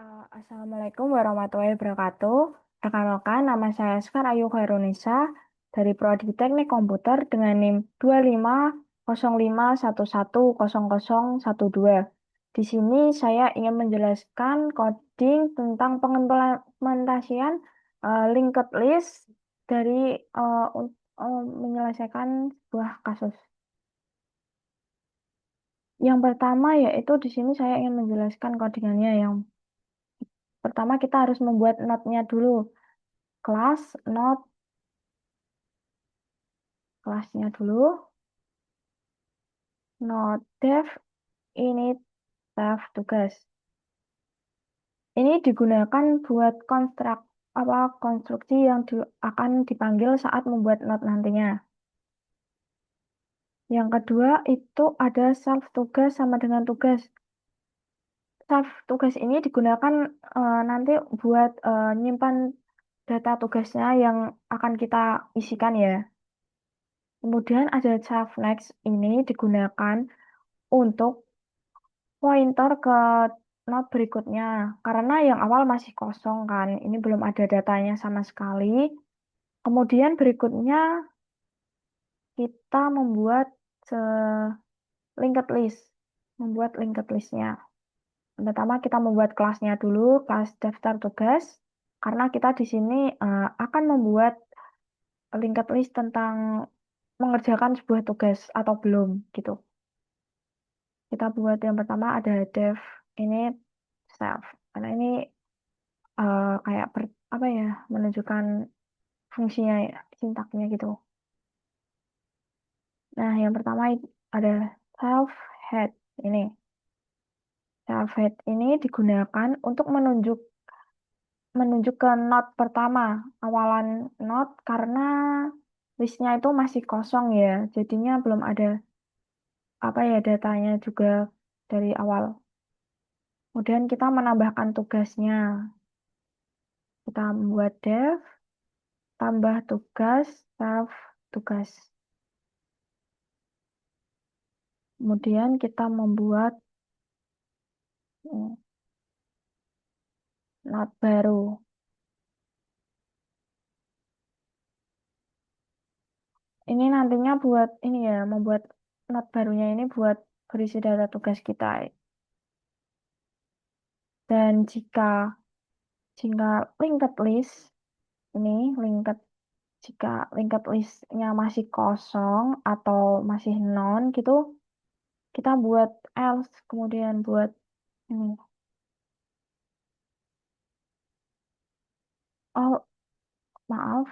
Assalamualaikum warahmatullahi wabarakatuh. Perkenalkan, nama saya Sekar Ayu Khairunisa dari Prodi Teknik Komputer dengan NIM 2505110012. Di sini saya ingin menjelaskan coding tentang pengimplementasian linked list dari menyelesaikan sebuah kasus. Yang pertama yaitu di sini saya ingin menjelaskan codingannya. Yang pertama kita harus membuat node-nya dulu. Kelas, node, kelasnya dulu, node dev, init, dev, tugas. Ini digunakan buat konstruksi yang akan dipanggil saat membuat node nantinya. Yang kedua itu ada self tugas sama dengan tugas. Self tugas ini digunakan nanti buat nyimpan data tugasnya yang akan kita isikan ya. Kemudian ada self next ini digunakan untuk pointer ke not berikutnya. Karena yang awal masih kosong kan, ini belum ada datanya sama sekali. Kemudian berikutnya kita membuat linked list, membuat linked listnya. Pertama kita membuat kelasnya dulu, kelas daftar tugas. Karena kita di sini akan membuat linked list tentang mengerjakan sebuah tugas atau belum gitu. Kita buat yang pertama ada dev ini self. Karena ini kayak apa ya, menunjukkan fungsinya ya, sintaknya gitu. Nah, yang pertama ada self head ini. Self head ini digunakan untuk menunjuk ke node pertama, awalan node karena listnya itu masih kosong ya. Jadinya belum ada apa ya datanya juga dari awal. Kemudian kita menambahkan tugasnya. Kita membuat dev tambah tugas self tugas. Kemudian kita membuat not baru. Ini nantinya buat ini ya, membuat not barunya ini buat berisi data tugas kita. Dan jika linked list ini jika linked listnya masih kosong atau masih non gitu, kita buat else kemudian buat ini. Oh, maaf,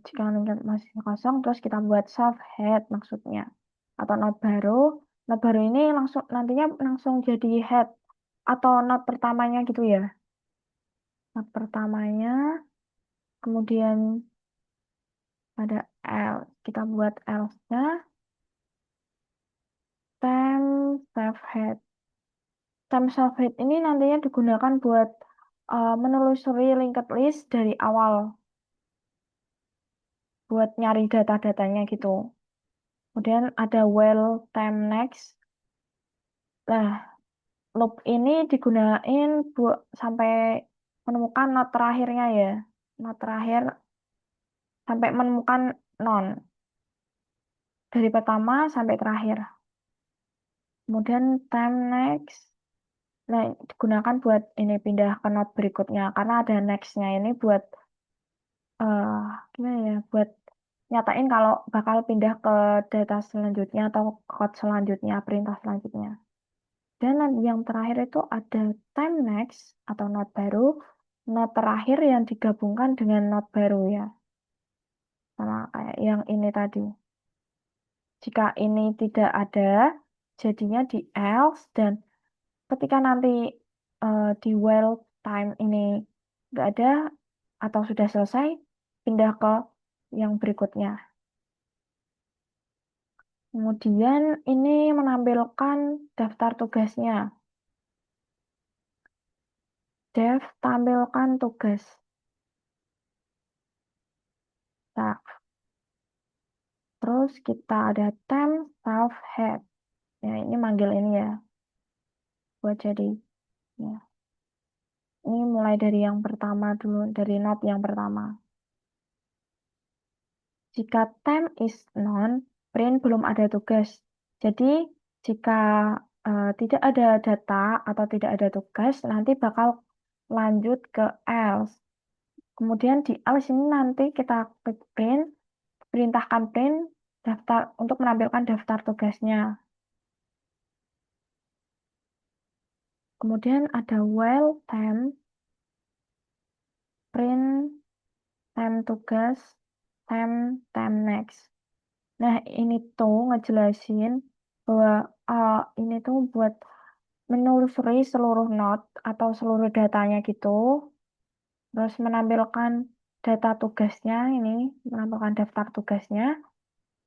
jika linked masih kosong, terus kita buat self head maksudnya atau not baru. Not baru ini langsung nantinya langsung jadi head atau not pertamanya gitu ya. Not pertamanya, kemudian ada else. Kita buat else-nya temp self head. Temp self head ini nantinya digunakan buat menelusuri linked list dari awal, buat nyari data-datanya gitu. Kemudian ada while time next. Nah, loop ini digunain buat sampai menemukan not terakhirnya ya. Not terakhir sampai menemukan non dari pertama sampai terakhir. Kemudian time next. Nah, digunakan buat ini pindah ke not berikutnya karena ada next-nya ini buat eh gimana ya? Buat nyatain kalau bakal pindah ke data selanjutnya atau code selanjutnya, perintah selanjutnya. Dan yang terakhir itu ada time next atau not baru, not terakhir yang digabungkan dengan not baru ya. Sama kayak yang ini tadi. Jika ini tidak ada, jadinya di else dan ketika nanti di while time ini nggak ada atau sudah selesai, pindah ke yang berikutnya. Kemudian ini menampilkan daftar tugasnya. Dev tampilkan tugas. Nah, terus kita ada temp self head. Ya, ini manggil ini ya buat jadi ya. Ini mulai dari yang pertama dulu, dari note yang pertama. Jika time is none, print belum ada tugas. Jadi, jika tidak ada data atau tidak ada tugas, nanti bakal lanjut ke else. Kemudian di else ini nanti kita klik print, perintahkan print daftar untuk menampilkan daftar tugasnya. Kemudian ada while time, print time tugas, time next. Nah, ini tuh ngejelasin bahwa ini tuh buat menelusuri seluruh note atau seluruh datanya gitu, terus menampilkan data tugasnya ini, menampilkan daftar tugasnya,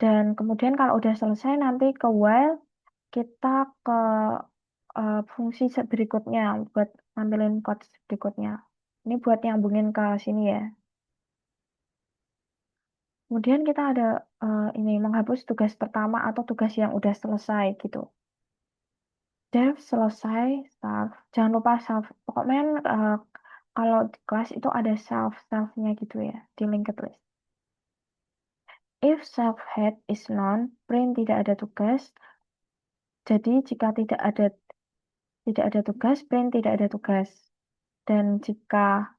dan kemudian kalau udah selesai nanti ke while kita ke fungsi berikutnya buat nampilin code berikutnya. Ini buat nyambungin ke sini ya. Kemudian kita ada ini menghapus tugas pertama atau tugas yang udah selesai gitu. Dev selesai, self. Jangan lupa self. Pokoknya kalau di kelas itu ada self-selfnya gitu ya di linked list. If self head is none, print tidak ada tugas. Jadi jika tidak ada tugas, print tidak ada tugas. Dan jika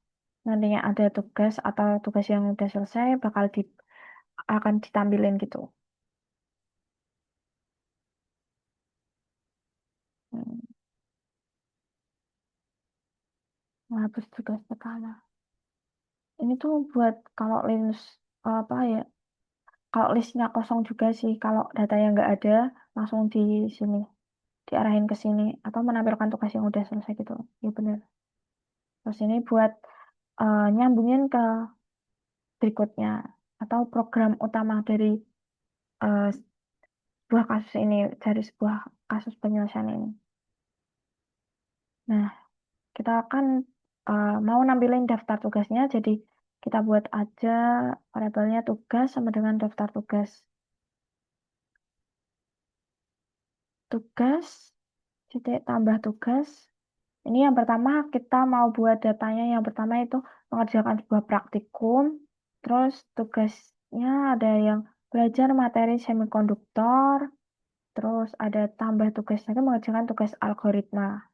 nantinya ada tugas atau tugas yang udah selesai akan ditampilin gitu. Hmm, menghapus tugas pertama. Ini tuh buat kalau apa ya? Kalau listnya kosong juga sih, kalau datanya nggak ada, langsung di sini, diarahin ke sini, atau menampilkan tugas yang udah selesai gitu. Ya bener. Terus ini buat nyambungin ke berikutnya, atau program utama dari eh, sebuah kasus ini, dari sebuah kasus penyelesaian ini. Nah, kita akan mau nampilin daftar tugasnya, jadi kita buat aja variabelnya tugas sama dengan daftar tugas. Tugas, titik tambah tugas. Ini yang pertama kita mau buat datanya. Yang pertama itu mengerjakan sebuah praktikum. Terus tugasnya ada yang belajar materi semikonduktor. Terus ada tambah tugas lagi mengerjakan tugas algoritma.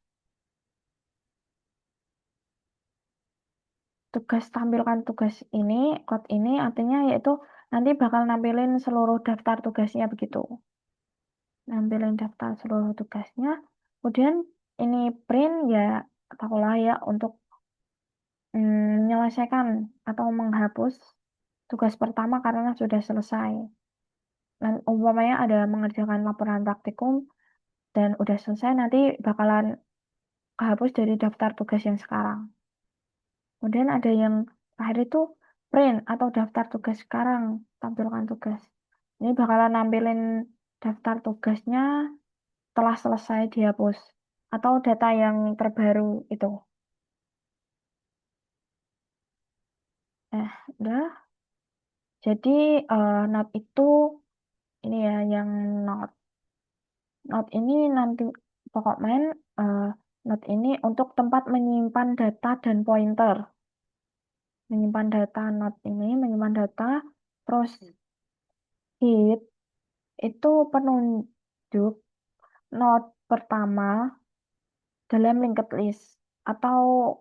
Tugas tampilkan tugas ini, code ini artinya yaitu nanti bakal nampilin seluruh daftar tugasnya begitu. Nampilin daftar seluruh tugasnya. Kemudian ini print ya tahulah ya untuk menyelesaikan atau menghapus tugas pertama karena sudah selesai. Dan umpamanya ada mengerjakan laporan praktikum dan udah selesai nanti bakalan kehapus dari daftar tugas yang sekarang. Kemudian ada yang terakhir itu print atau daftar tugas sekarang, tampilkan tugas. Ini bakalan nampilin daftar tugasnya telah selesai dihapus atau data yang terbaru itu. Udah. Jadi not itu ini ya yang not. Not ini nanti pokok main eh, not ini untuk tempat menyimpan data dan pointer. Menyimpan data not ini menyimpan data terus hit itu penunjuk not pertama dalam linked list atau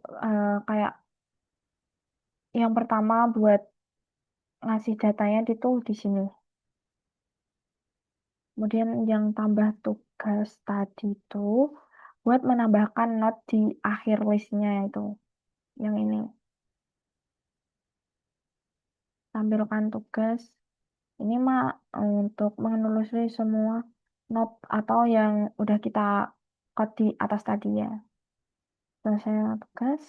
kayak yang pertama buat ngasih datanya itu di sini. Kemudian yang tambah tugas tadi itu buat menambahkan not di akhir listnya itu. Yang ini. Tampilkan tugas. Ini mah untuk menelusuri semua not atau yang udah kita code di atas tadi ya. Selesai tugas.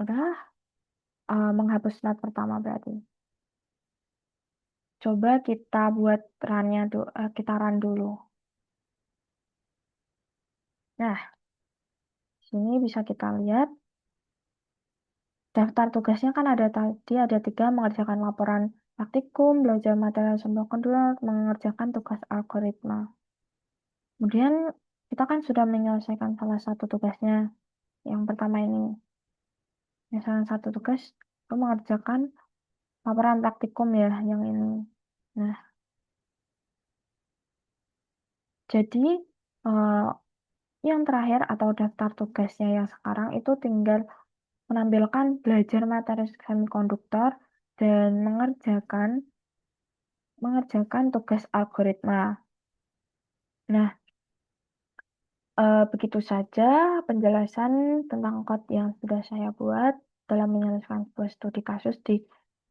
Udah menghapus not pertama berarti. Coba kita buat runnya kita run dulu. Nah, sini bisa kita lihat daftar tugasnya kan ada tadi ada 3 mengerjakan laporan praktikum, belajar materi sumber kedua, mengerjakan tugas algoritma. Kemudian kita kan sudah menyelesaikan salah satu tugasnya. yang pertama ini. Misalnya satu tugas, lo mengerjakan laporan praktikum ya, yang ini. Nah, jadi eh, yang terakhir atau daftar tugasnya yang sekarang itu tinggal menampilkan belajar materi semikonduktor dan mengerjakan tugas algoritma. Nah, begitu saja penjelasan tentang code yang sudah saya buat dalam menyelesaikan sebuah studi kasus di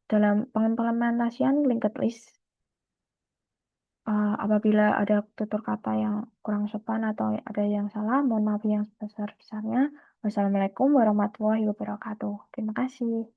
dalam pengimplementasian linked list. Apabila ada tutur kata yang kurang sopan atau ada yang salah, mohon maaf yang sebesar-besarnya. Wassalamualaikum warahmatullahi wabarakatuh. Terima kasih.